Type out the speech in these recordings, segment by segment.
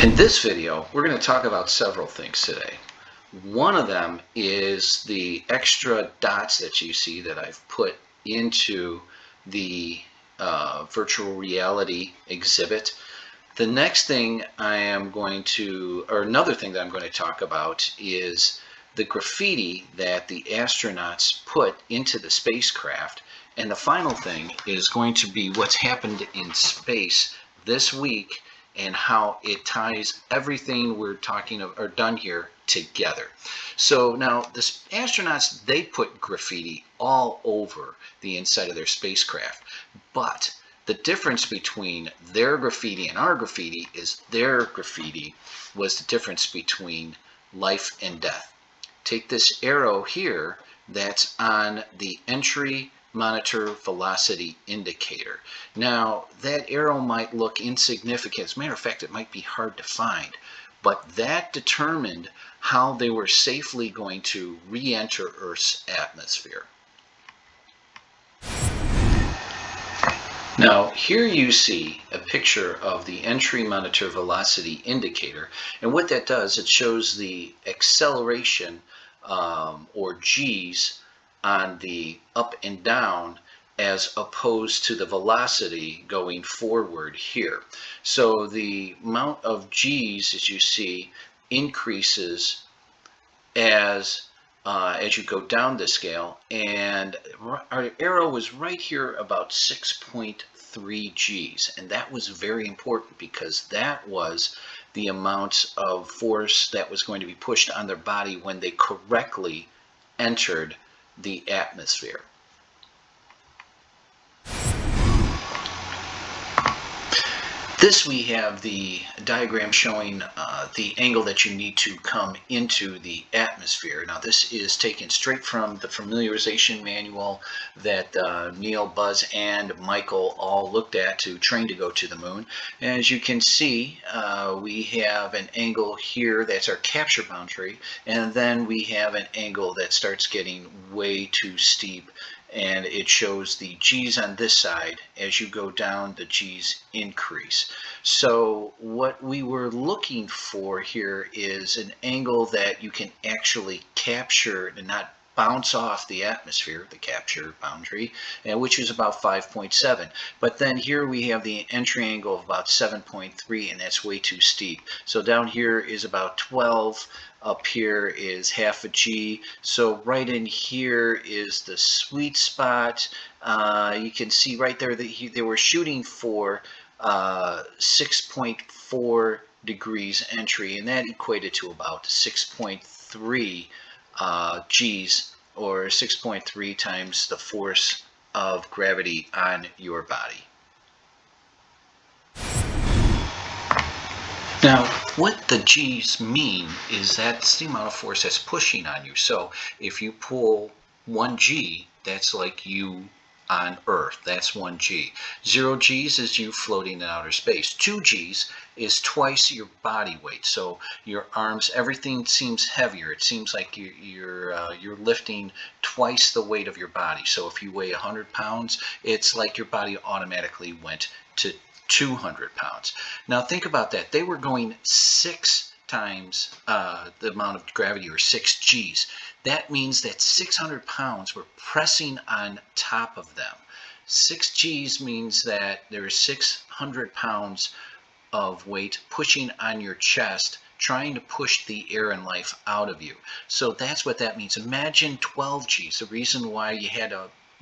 In this video, we're going to talk about several things today. One of them is the extra dots that you see that I've put into the virtual reality exhibit. The next thing another thing that I'm going to talk about is the graffiti that the astronauts put into the spacecraft. And the final thing is going to be what's happened in space this week and how it ties everything we're talking of or done here together. So now the astronauts, they put graffiti all over the inside of their spacecraft, but the difference between their graffiti and our graffiti is their graffiti was the difference between life and death. Take this arrow here that's on the entry monitor velocity indicator. Now, that arrow might look insignificant. As a matter of fact, it might be hard to find, but that determined how they were safely going to re-enter Earth's atmosphere. Now, here you see a picture of the entry monitor velocity indicator, and what that does, it shows the acceleration or G's on the up and down as opposed to the velocity going forward here. So the amount of G's, as you see, increases as you go down the scale, and our arrow was right here about 6.3 G's, and that was very important because that was the amount of force that was going to be pushed on their body when they correctly entered the atmosphere. This we have the diagram showing the angle that you need to come into the atmosphere. Now this is taken straight from the familiarization manual that Neil, Buzz, and Michael all looked at to train to go to the moon. As you can see, we have an angle here that's our capture boundary, and then we have an angle that starts getting way too steep, and it shows the G's on this side. As you go down, the G's increase. So what we were looking for here is an angle that you can actually capture and not bounce off the atmosphere, the capture boundary, which is about 5.7. But then here we have the entry angle of about 7.3, and that's way too steep. So down here is about 12. Up here is half a G. So right in here is the sweet spot. You can see right there that they were shooting for 6.4 degrees entry, and that equated to about 6.3 G's, or 6.3 times the force of gravity on your body. Now, what the G's mean is that's the amount of force that's pushing on you. So if you pull 1 G, that's like you on Earth. That's 1 G. 0 G's is you floating in outer space. 2 G's is twice your body weight. So your arms, everything seems heavier. It seems like you're lifting twice the weight of your body. So if you weigh 100 pounds, it's like your body automatically went to 200 pounds. Now think about that. They were going 6 times the amount of gravity, or 6 G's. That means that 600 pounds were pressing on top of them. 6 G's means that there is 600 pounds of weight pushing on your chest, trying to push the air and life out of you. So that's what that means. Imagine 12 G's. The reason why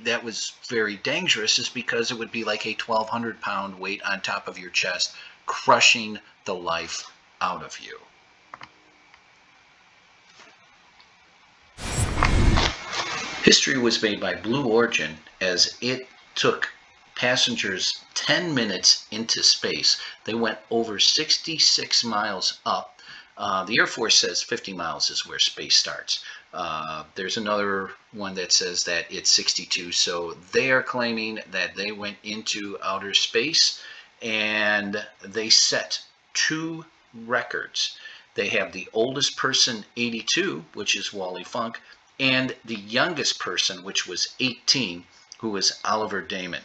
that was very dangerous is because it would be like a 1,200 pound weight on top of your chest, crushing the life out of you. History was made by Blue Origin, as it took passengers 10 minutes into space. They went over 66 miles up. The Air Force says 50 miles is where space starts. There's another one that says that it's 62. So they are claiming that they went into outer space and they set 2 records. They have the oldest person, 82, which is Wally Funk, and the youngest person, which was 18, who was Oliver Damon.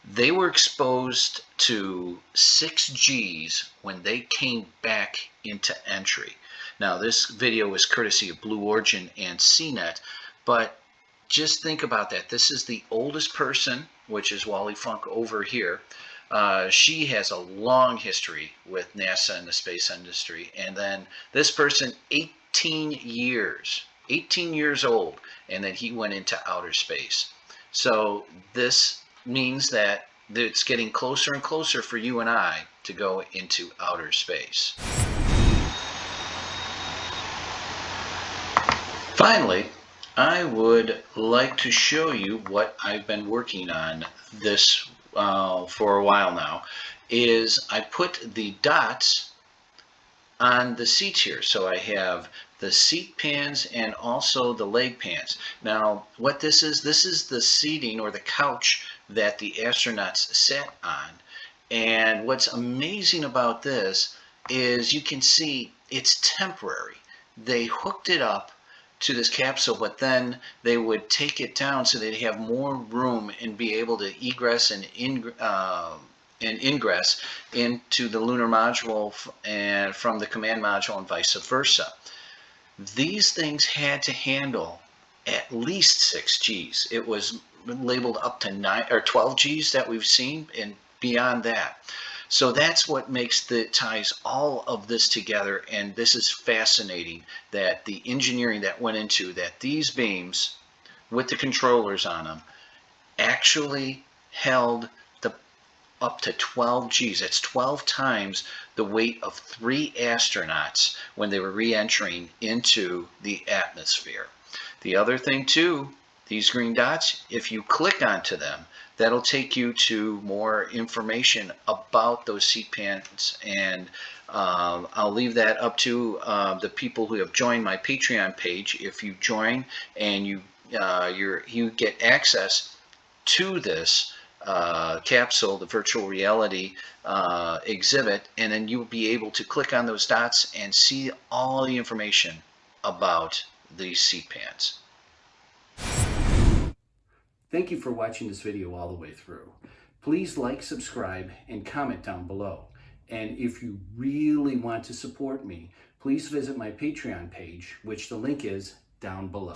They were exposed to 6Gs when they came back into entry. Now, this video is courtesy of Blue Origin and CNET, but just think about that. This is the oldest person, which is Wally Funk over here. She has a long history with NASA and the space industry. And then this person, 18 years old, and then he went into outer space. So this means that it's getting closer and closer for you and I to go into outer space. Finally, I would like to show you what I've been working on this for a while now. Is I put the dots on the seats here. So I have the seat pans and also the leg pans. Now what this is the seating or the couch that the astronauts sat on. And what's amazing about this is you can see it's temporary. They hooked it up to this capsule, but then they would take it down so they'd have more room and be able to egress and ingress into the lunar module and from the command module and vice versa. These things had to handle at least 6 Gs. It was labeled up to 9 or 12 Gs that we've seen and beyond that. So that's what ties all of this together, and this is fascinating that the engineering that went into that these beams with the controllers on them actually held up to 12 Gs. That's 12 times the weight of 3 astronauts when they were re-entering into the atmosphere. The other thing too, these green dots, if you click onto them, that'll take you to more information about those seat pans, and I'll leave that up to the people who have joined my Patreon page. If you join and you get access to this capsule, the virtual reality exhibit, and then you'll be able to click on those dots and see all the information about these seat pans. Thank you for watching this video all the way through. Please like, subscribe, and comment down below. And if you really want to support me, please visit my Patreon page, which the link is down below.